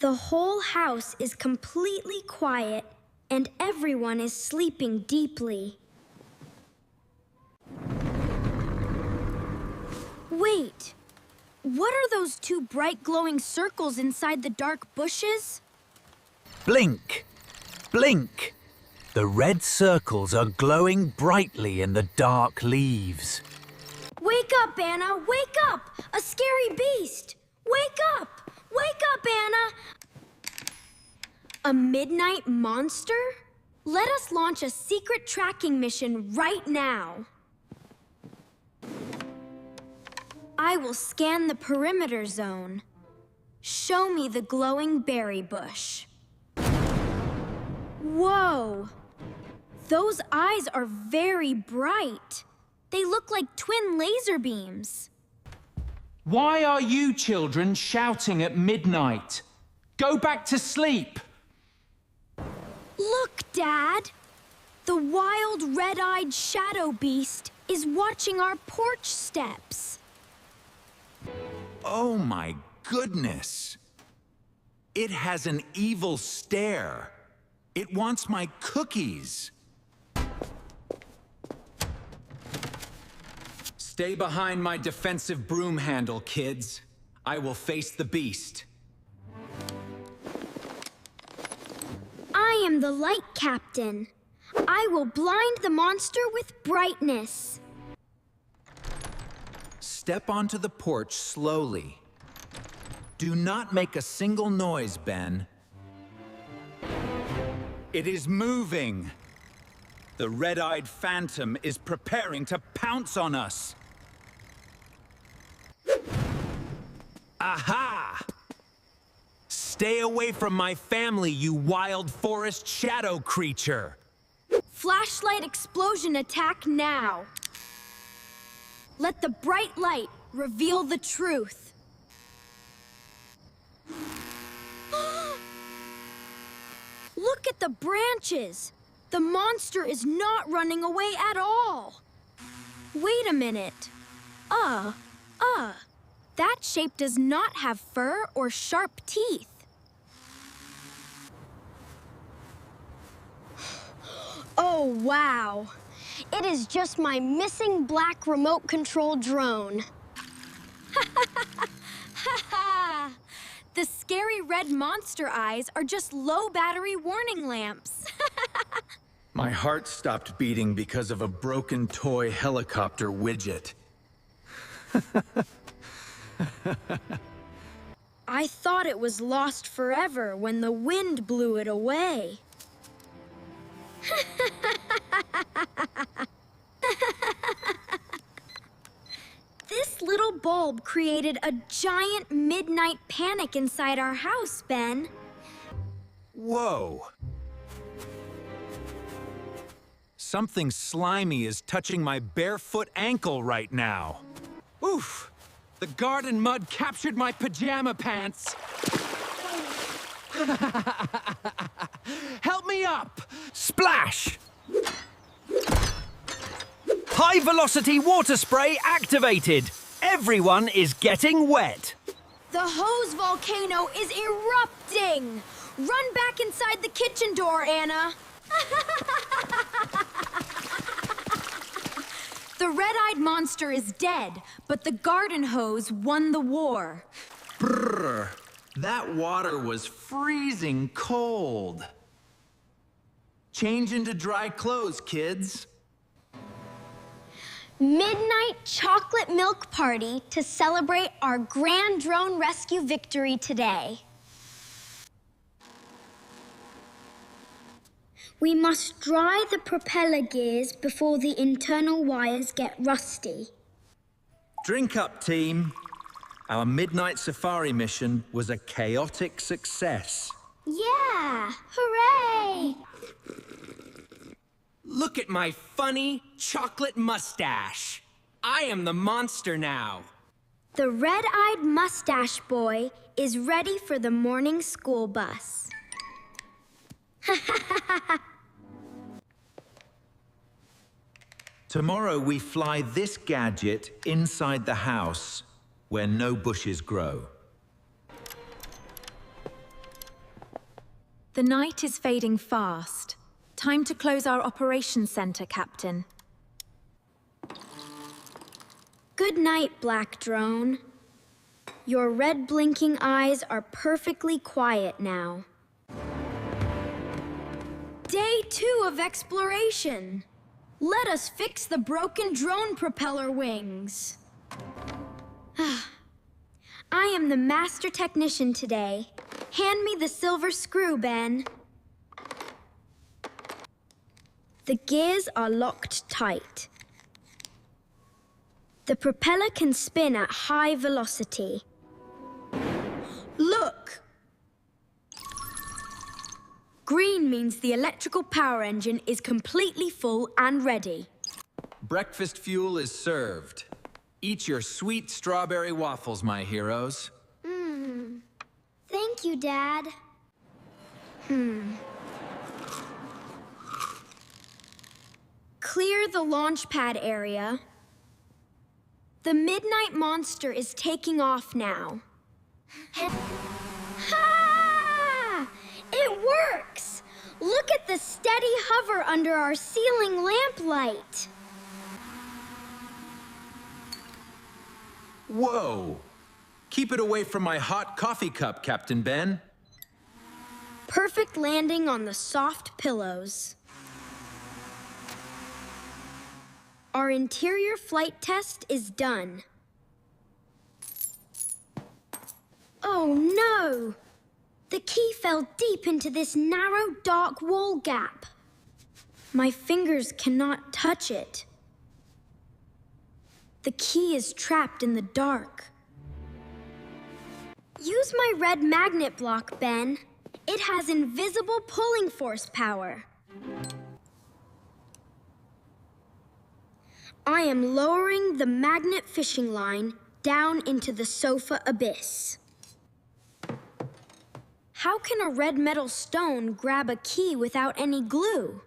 The whole house is completely quiet, and everyone is sleeping deeply. Wait, what are those two bright glowing circles inside the dark bushes? Blink! Blink! The red circles are glowing brightly in the dark leaves. Wake up, Anna! Wake up! A scary beast! Wake up! Wake up, Anna! A midnight monster? Let us launch a secret tracking mission right now. I will scan the perimeter zone. Show me the glowing berry bush. Whoa! Those eyes are very bright. They look like twin laser beams. Why are you children shouting at midnight? Go back to sleep. Look, Dad. The wild red-eyed shadow beast is watching our porch steps. Oh my goodness! It has an evil stare. It wants my cookies. Stay behind my defensive broom handle, kids. I will face the beast. I am the light captain. I will blind the monster with brightness. Step onto the porch slowly. Do not make a single noise, Ben. It is moving. The red-eyed phantom is preparing to pounce on us. Aha! Stay away from my family, you wild forest shadow creature. Flashlight explosion attack now. Let the bright light reveal the truth. Look at the branches. The monster is not running away at all. Wait a minute. That shape does not have fur or sharp teeth. Oh, wow. It is just my missing black remote control drone. The scary red monster eyes are just low battery warning lamps. My heart stopped beating because of a broken toy helicopter widget. I thought it was lost forever when the wind blew it away. This little bulb created a giant midnight panic inside our house, Ben. Whoa! Something slimy is touching my barefoot ankle right now. Oof! The garden mud captured my pajama pants. Help me up! Splash! High-velocity water spray activated. Everyone is getting wet. The hose volcano is erupting! Run back inside the kitchen door, Anna. The red-eyed monster is dead, but the garden hose won the war. Brrr. That water was freezing cold. Change into dry clothes, kids. Midnight chocolate milk party to celebrate our grand drone rescue victory today. We must dry the propeller gears before the internal wires get rusty. Drink up, team. Our midnight safari mission was a chaotic success. Yeah! Hooray! Look at my funny chocolate mustache. I am the monster now. The red-eyed mustache boy is ready for the morning school bus. Tomorrow we fly this gadget inside the house where no bushes grow. The night is fading fast. Time to close our operations center, Captain. Good night, Black Drone. Your red blinking eyes are perfectly quiet now. Day 2 of exploration. Let us fix the broken drone propeller wings. I am the master technician today. Hand me the silver screw, Ben. The gears are locked tight. The propeller can spin at high velocity. Look! Green means the electrical power engine is completely full and ready. Breakfast fuel is served. Eat your sweet strawberry waffles, my heroes. Thank you, Dad. Clear the launch pad area. The Midnight Monster is taking off now. Ha! It works! Look at the steady hover under our ceiling lamplight. Whoa! Keep it away from my hot coffee cup, Captain Ben. Perfect landing on the soft pillows. Our interior flight test is done. Oh no! The key fell deep into this narrow, dark wall gap. My fingers cannot touch it. The key is trapped in the dark. Use my red magnet block, Ben. It has invisible pulling force power. I am lowering the magnet fishing line down into the sofa abyss. How can a red metal stone grab a key without any glue?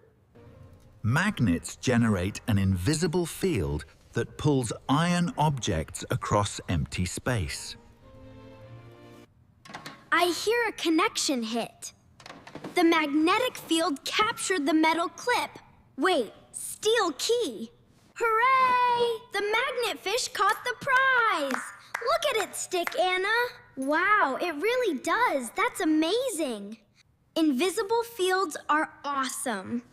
Magnets generate an invisible field that pulls iron objects across empty space. I hear a connection hit. The magnetic field captured the metal clip. Wait, steel key. Hooray! The magnet fish caught the prize! Look at it stick, Anna. Wow, it really does. That's amazing. Invisible fields are awesome.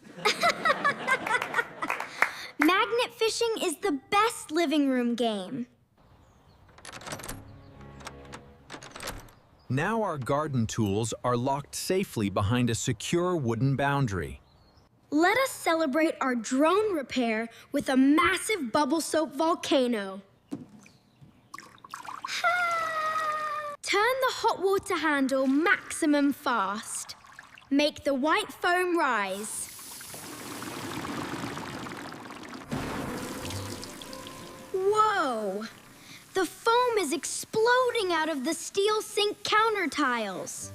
Magnet fishing is the best living room game. Now our garden tools are locked safely behind a secure wooden boundary. Let us celebrate our drone repair with a massive bubble soap volcano. Turn the hot water handle maximum fast. Make the white foam rise. Whoa! The foam is exploding out of the steel sink counter tiles.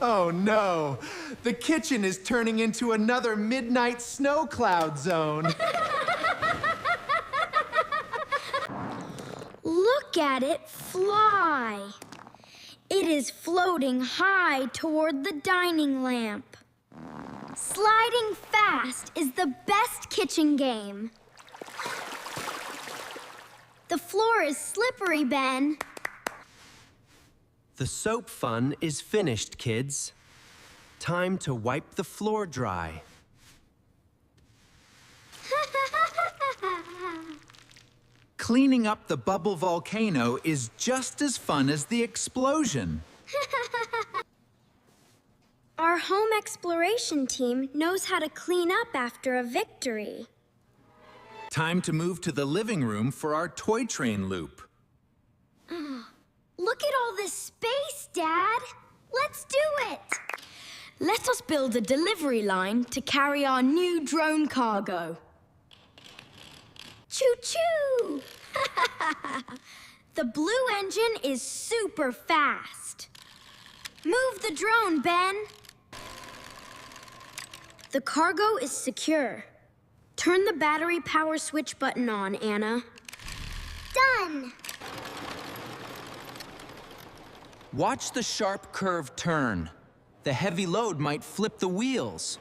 Oh no! The kitchen is turning into another midnight snow cloud zone. Look at it fly. It is floating high toward the dining lamp. Sliding fast is the best kitchen game. The floor is slippery, Ben. The soap fun is finished, kids. Time to wipe the floor dry. Cleaning up the bubble volcano is just as fun as the explosion. Our home exploration team knows how to clean up after a victory. Time to move to the living room for our toy train loop. Look at all this space, Dad. Let's do it. Let us build a delivery line to carry our new drone cargo. Choo-choo! The blue engine is super fast. Move the drone, Ben. The cargo is secure. Turn the battery power switch button on, Anna. Done! Watch the sharp curve turn. The heavy load might flip the wheels.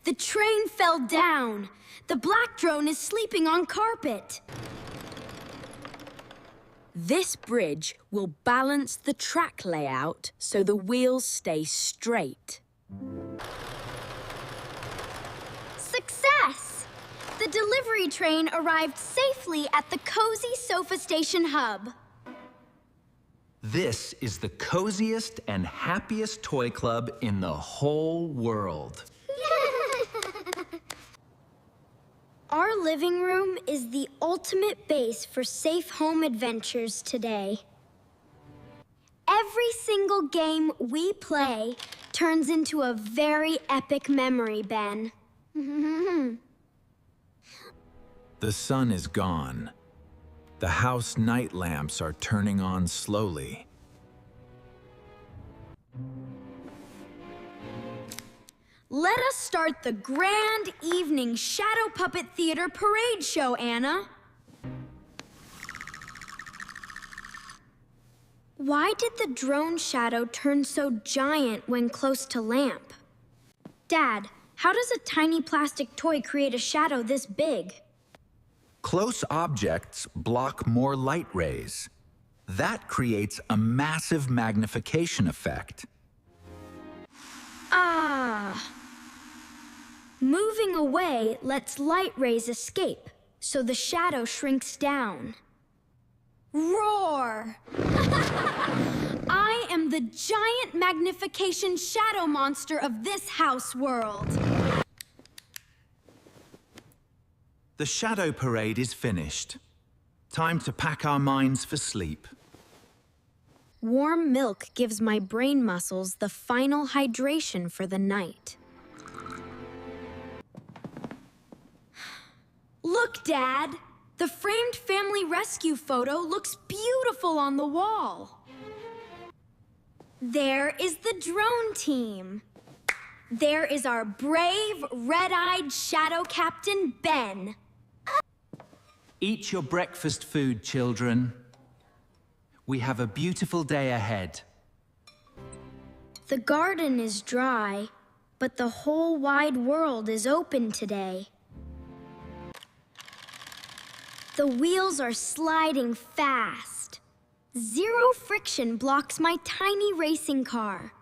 The train fell down. The black drone is sleeping on carpet. This bridge will balance the track layout so the wheels stay straight. Success! The delivery train arrived safely at the Cozy Sofa Station hub. This is the coziest and happiest toy club in the whole world. Our living room is the ultimate base for safe home adventures today. Every single game we play turns into a very epic memory, Ben. The sun is gone. The house night lamps are turning on slowly. Let us start the grand evening Shadow Puppet Theater parade show, Anna. Why did the drone shadow turn so giant when close to lamp? Dad, how does a tiny plastic toy create a shadow this big? Close objects block more light rays. That creates a massive magnification effect. Ah. Moving away lets light rays escape, so the shadow shrinks down. Roar! I am the giant magnification shadow monster of this house world. The shadow parade is finished. Time to pack our minds for sleep. Warm milk gives my brain muscles the final hydration for the night. Look, Dad! The framed family rescue photo looks beautiful on the wall. There is the drone team. There is our brave, red-eyed shadow captain, Ben. Eat your breakfast food, children. We have a beautiful day ahead. The garden is dry, but the whole wide world is open today. The wheels are sliding fast. Zero friction blocks my tiny racing car.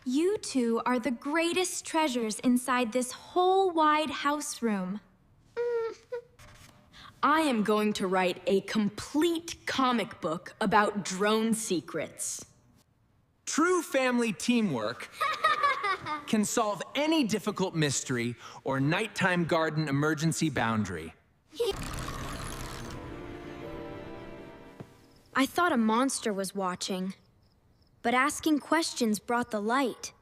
You two are the greatest treasures inside this whole wide house room. I am going to write a complete comic book about drone secrets. True family teamwork can solve any difficult mystery or nighttime garden emergency boundary. I thought a monster was watching, but asking questions brought the light.